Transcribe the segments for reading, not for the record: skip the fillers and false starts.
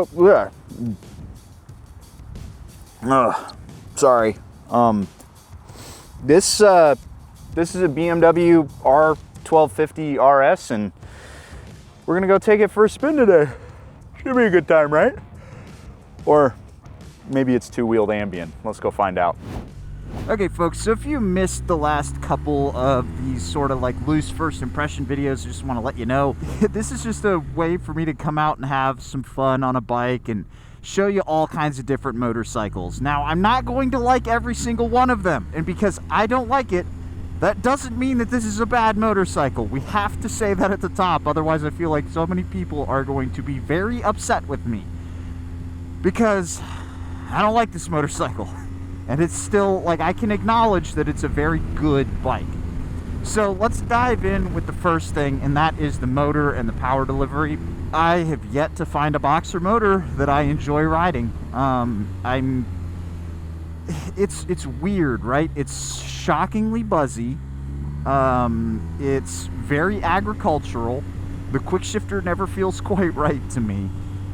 Oh, yeah. Sorry. This is a BMW R1250RS, and we're gonna go take it for a spin today. Should be a good time, right? Or maybe it's two-wheeled Ambien. Let's go find out. Okay, folks, so if you missed the last couple of these sort of like loose first impression videos, I just want to let you know, this is just a way for me to come out and have some fun on a bike and show you all kinds of different motorcycles. Now, I'm not going to like every single one of them, and because I don't like it, that doesn't mean that this is a bad motorcycle. We have to say that at the top, otherwise I feel like so many people are going to be very upset with me. Because I don't like this motorcycle. And it's still, like, I can acknowledge that it's a very good bike. So let's dive in with the first thing, and that is the motor and the power delivery. I have yet to find a boxer motor that I enjoy riding. It's weird, right? It's shockingly buzzy. It's very agricultural. The quick shifter never feels quite right to me,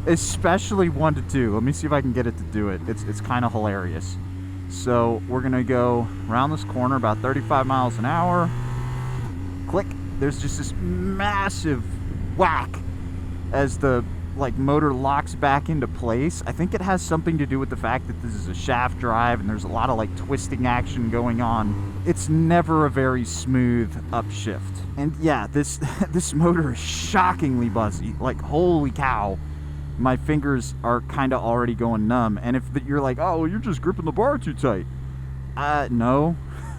especially 1 to 2. Let me see if I can get it to do it. It's kind of hilarious. So we're gonna go around this corner about 35 miles an hour. Click. There's just this massive whack as the motor locks back into place. I think it has something to do with the fact that this is a shaft drive and there's a lot of twisting action going on. It's never a very smooth upshift. And yeah, this motor is shockingly buzzy. Like, holy cow. My fingers are kind of already going numb. And if you're like, oh, you're just gripping the bar too tight. No,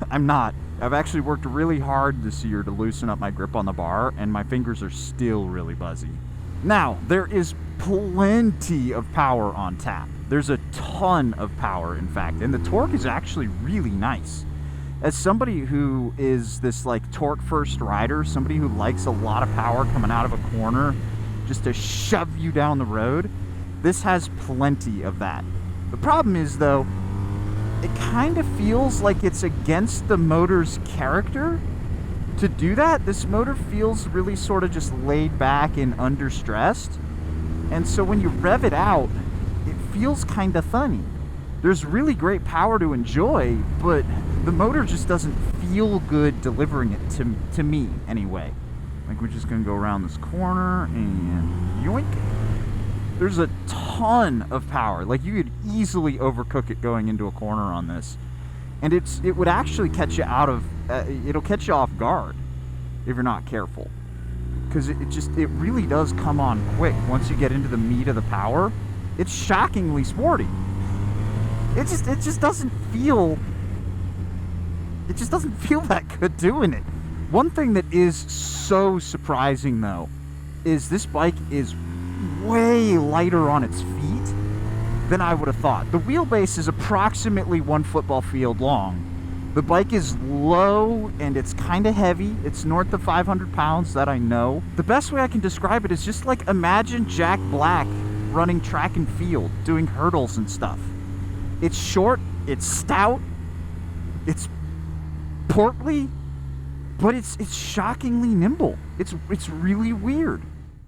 I'm not. I've actually worked really hard this year to loosen up my grip on the bar, and my fingers are still really buzzy. Now, there is plenty of power on tap. There's a ton of power, in fact, and the torque is actually really nice. As somebody who is this torque first rider, somebody who likes a lot of power coming out of a corner, just to shove you down the road, this has plenty of that. The problem is, though, it kind of feels like it's against the motor's character to do that. This motor feels really sort of just laid back and understressed, and so when you rev it out, it feels kind of thunny. There's really great power to enjoy, but the motor just doesn't feel good delivering it to me anyway. We're just gonna go around this corner and yoink. There's a ton of power. You could easily overcook it going into a corner on this, and it would actually catch you out of. It'll catch you off guard if you're not careful, because it really does come on quick once you get into the meat of the power. It's shockingly sporty. It just doesn't feel. It just doesn't feel that good doing it. One thing that is so surprising, though, is this bike is way lighter on its feet than I would have thought. The wheelbase is approximately 1 football field long. The bike is low and it's kind of heavy. It's north of 500 pounds, that I know. The best way I can describe it is just imagine Jack Black running track and field, doing hurdles and stuff. It's short, it's stout, it's portly, but it's shockingly nimble. It's really weird.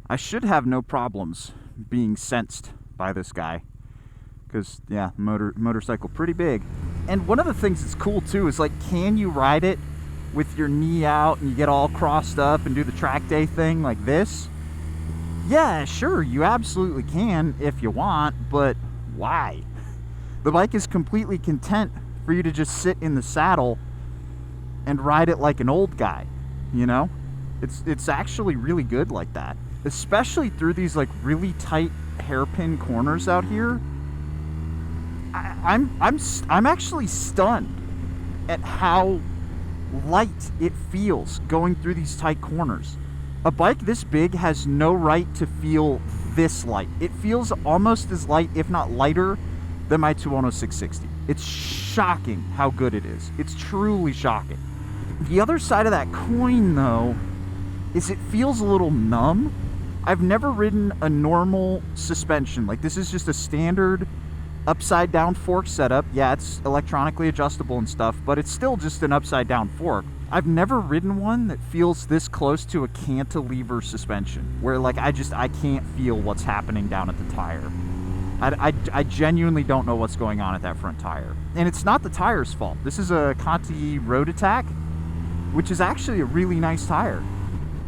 I should have no problems being sensed by this guy, because yeah, motorcycle pretty big. And one of the things that's cool too is can you ride it with your knee out and you get all crossed up and do the track day thing like this? Yeah, sure, you absolutely can if you want, but why? The bike is completely content for you to just sit in the saddle and ride it like an old guy, you know? It's actually really good like that, especially through these really tight hairpin corners out here. I'm actually stunned at how light it feels going through these tight corners. A bike this big has no right to feel this light. It feels almost as light, if not lighter, than my 210 660. It's shocking how good it is. It's truly shocking. The other side of that coin, though, is it feels a little numb. I've never ridden a normal suspension. This is just a standard upside down fork setup. Yeah, it's electronically adjustable and stuff, but it's still just an upside down fork. I've never ridden one that feels this close to a cantilever suspension, where I can't feel what's happening down at the tire. I genuinely don't know what's going on at that front tire. And it's not the tire's fault. This is a Conti Road Attack, which is actually a really nice tire.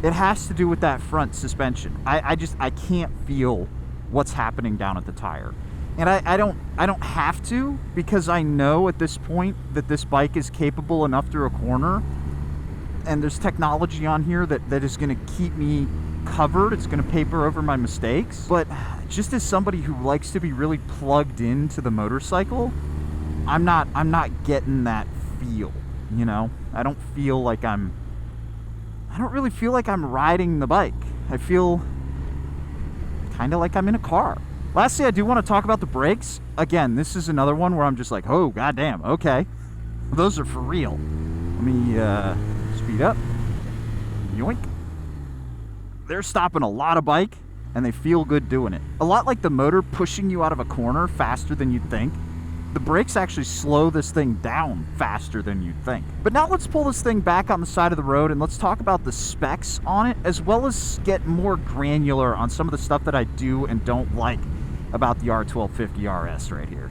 It has to do with that front suspension. I can't feel what's happening down at the tire. And I don't have to, because I know at this point that this bike is capable enough through a corner, and there's technology on here that is going to keep me covered. It's going to paper over my mistakes. But just as somebody who likes to be really plugged into the motorcycle, I'm not getting that feel, you know? I don't really feel like I'm riding the bike. I feel kind of like I'm in a car. Lastly, I do want to talk about the brakes. Again, this is another one where I'm just like, oh, goddamn, okay. Those are for real. Let me speed up. Yoink. They're stopping a lot of bike, and they feel good doing it. A lot like the motor pushing you out of a corner faster than you'd think. The brakes actually slow this thing down faster than you'd think. But now let's pull this thing back on the side of the road and let's talk about the specs on it, as well as get more granular on some of the stuff that I do and don't like about the R1250RS right here.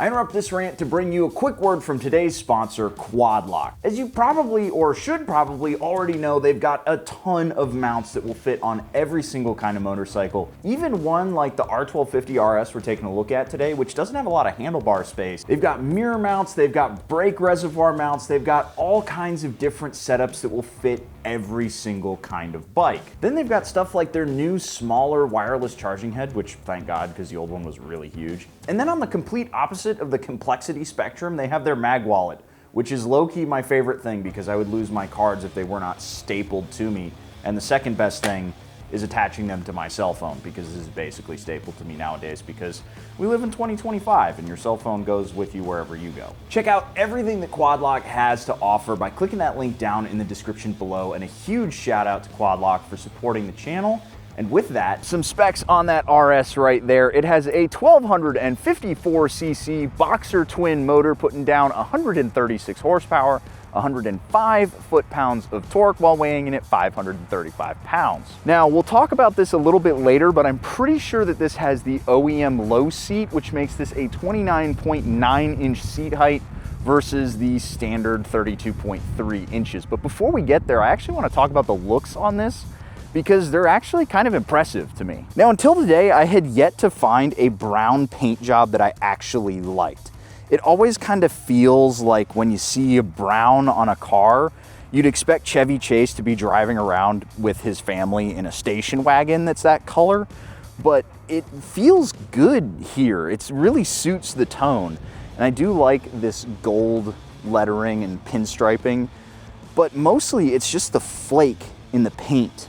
I interrupt this rant to bring you a quick word from today's sponsor, Quad Lock. As you probably, or should probably, already know, they've got a ton of mounts that will fit on every single kind of motorcycle. Even one like the R1250RS we're taking a look at today, which doesn't have a lot of handlebar space. They've got mirror mounts, they've got brake reservoir mounts, they've got all kinds of different setups that will fit every single kind of bike. Then they've got stuff like their new smaller wireless charging head, which thank God, because the old one was really huge. And then on the complete opposite of the complexity spectrum, they have their mag wallet, which is low-key my favorite thing because I would lose my cards if they were not stapled to me. And the second best thing is attaching them to my cell phone, because this is basically stapled to me nowadays because we live in 2025 and your cell phone goes with you wherever you go. Check out everything that Quad Lock has to offer by clicking that link down in the description below, and a huge shout out to Quad Lock for supporting the channel. And with that, some specs on that RS right there. It has a 1254cc boxer twin motor putting down 136 horsepower, 105 foot-pounds of torque while weighing in at 535 pounds. Now, we'll talk about this a little bit later, but I'm pretty sure that this has the OEM low seat, which makes this a 29.9-inch seat height versus the standard 32.3 inches. But before we get there, I actually want to talk about the looks on this, because they're actually kind of impressive to me. Now, until today, I had yet to find a brown paint job that I actually liked. It always kind of feels like when you see a brown on a car, you'd expect Chevy Chase to be driving around with his family in a station wagon that's that color, but it feels good here. It really suits the tone. And I do like this gold lettering and pinstriping, but mostly it's just the flake in the paint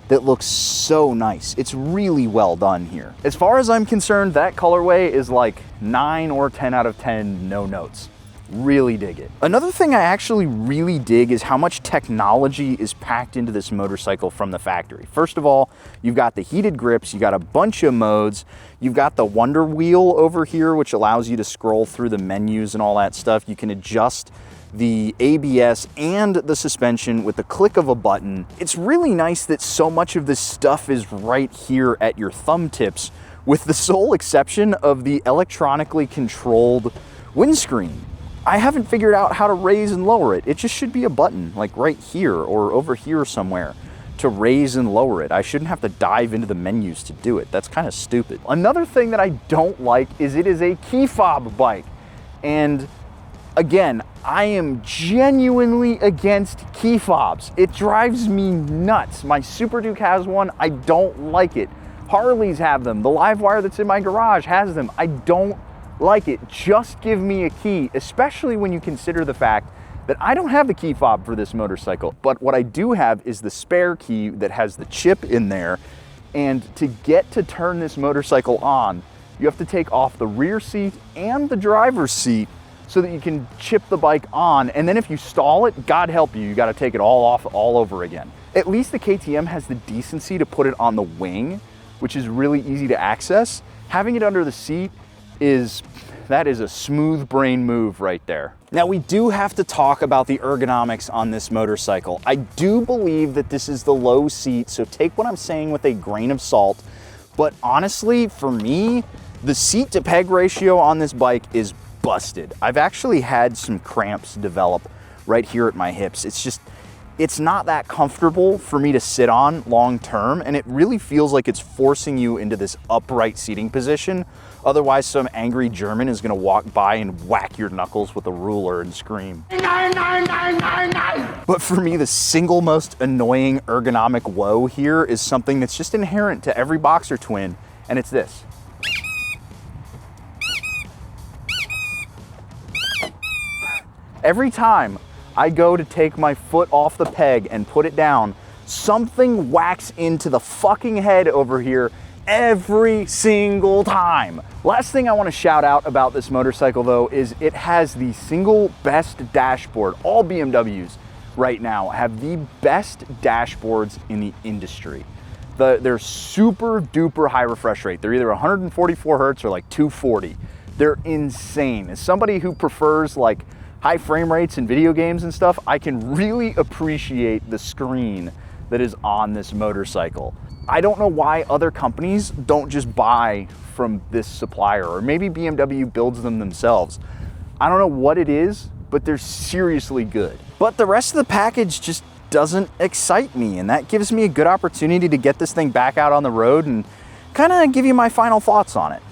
that looks so nice. It's really well done here. As far as I'm concerned, that colorway is like 9 or 10 out of 10 no notes. Really dig it. Another thing I actually really dig is how much technology is packed into this motorcycle from the factory. First of all, you've got the heated grips, you got a bunch of modes, you've got the Wonder Wheel over here, which allows you to scroll through the menus and all that stuff. You can adjust the ABS and the suspension with the click of a button. It's really nice that so much of this stuff is right here at your thumb tips, with the sole exception of the electronically controlled windscreen. I haven't figured out how to raise and lower it. It just should be a button, like right here or over here somewhere, to raise and lower it. I shouldn't have to dive into the menus to do it. That's kind of stupid. Another thing that I don't like is it is a key fob bike. And again, I am genuinely against key fobs. It drives me nuts. My Super Duke has one. I don't like it. Harleys have them. The Livewire that's in my garage has them. I don't like it. Just give me a key, especially when you consider the fact that I don't have the key fob for this motorcycle. But what I do have is the spare key that has the chip in there. And to get to turn this motorcycle on, you have to take off the rear seat and the driver's seat so that you can chip the bike on, and then if you stall it, God help you, you gotta take it all off all over again. At least the KTM has the decency to put it on the wing, which is really easy to access. Having it under the seat that is a smooth brain move right there. Now, we do have to talk about the ergonomics on this motorcycle. I do believe that this is the low seat, so take what I'm saying with a grain of salt, but honestly, for me, The seat to peg ratio on this bike is busted. I've actually had some cramps develop right here at my hips. It's not that comfortable for me to sit on long term, and it really feels like it's forcing you into this upright seating position. Otherwise, some angry German is gonna walk by and whack your knuckles with a ruler and scream. But for me, the single most annoying ergonomic woe here is something that's just inherent to every Boxer twin, and it's this. Every time I go to take my foot off the peg and put it down, something whacks into the fucking head over here every single time. Last thing I want to shout out about this motorcycle though is it has the single best dashboard. All BMWs right now have the best dashboards in the industry. They're super duper high refresh rate. They're either 144 Hertz or like 240. They're insane. As somebody who prefers like high frame rates in video games and stuff, I can really appreciate the screen that is on this motorcycle. I don't know why other companies don't just buy from this supplier, or maybe BMW builds them themselves. I don't know what it is, but they're seriously good. But the rest of the package just doesn't excite me, and that gives me a good opportunity to get this thing back out on the road and kind of give you my final thoughts on it.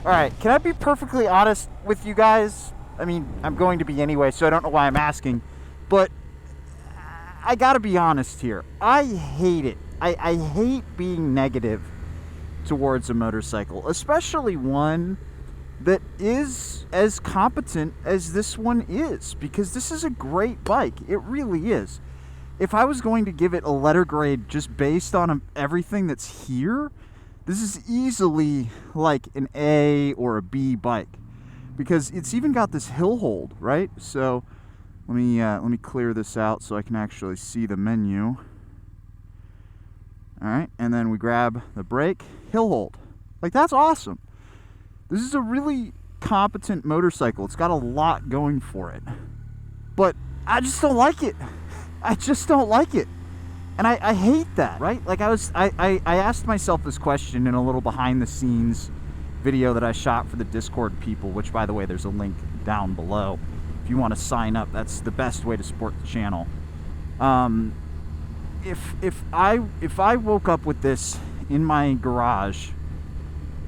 All right, can I be perfectly honest with you guys? I mean, I'm going to be anyway, so I don't know why I'm asking, but I gotta be honest here. I hate it. I hate being negative towards a motorcycle, especially one that is as competent as this one is, because this is a great bike. It really is. If I was going to give it a letter grade just based on everything that's here, this is easily like an A or a B bike, because it's even got this hill hold, right? So let me clear this out so I can actually see the menu. All right, and then we grab the brake, hill hold. Like, that's awesome. This is a really competent motorcycle. It's got a lot going for it, but I just don't like it. I just don't like it. And I hate that, right? Like, I asked myself this question in a little behind the scenes video that I shot for the Discord people, which, by the way, there's a link down below. If you want to sign up, that's the best way to support the channel. If I woke up with this in my garage,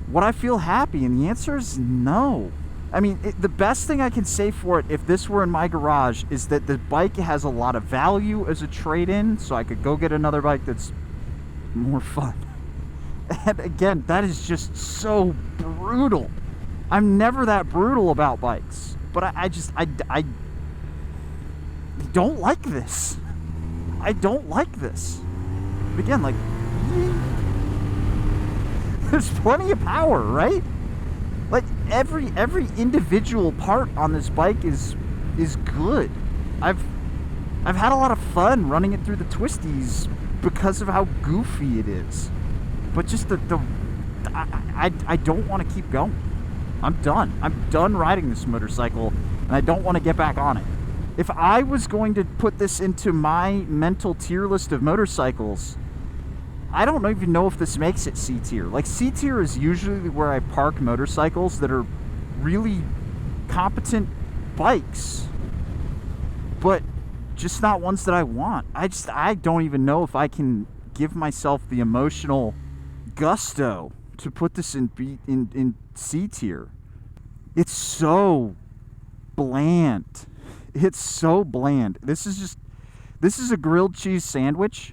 would I feel happy? And the answer is no. I mean, the best thing I can say for it, if this were in my garage, is that the bike has a lot of value as a trade-in, so I could go get another bike that's more fun. And again, that is just so brutal. I'm never that brutal about bikes, but I don't like this. I don't like this. But again, like, there's plenty of power, right? Like, every individual part on this bike is good. I've had a lot of fun running it through the twisties because of how goofy it is. But just I don't want to keep going. I'm done. I'm done riding this motorcycle, and I don't want to get back on it. If I was going to put this into my mental tier list of motorcycles, I don't even know if this makes it C tier. Like, C tier is usually where I park motorcycles that are really competent bikes, but just not ones that I want. I don't even know if I can give myself the emotional gusto to put this in C tier. It's so bland. It's so bland. This is a grilled cheese sandwich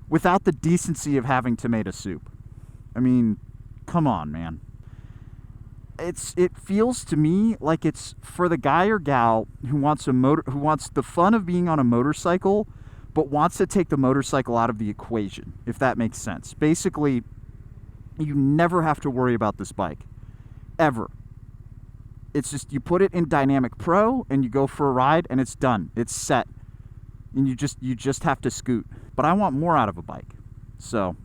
without the decency of having tomato soup. I mean, come on, man. It feels to me like it's for the guy or gal who wants the fun of being on a motorcycle, but wants to take the motorcycle out of the equation, if that makes sense. Basically, you never have to worry about this bike, ever. It's just, you put it in Dynamic Pro and you go for a ride and it's done. It's set. And you just have to scoot. But I want more out of a bike. So,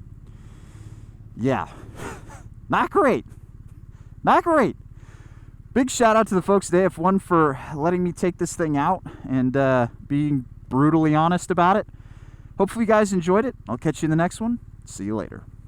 yeah. Not great. Not great. Big shout out to the folks at AF1 for letting me take this thing out and being brutally honest about it. Hopefully you guys enjoyed it. I'll catch you in the next one. See you later.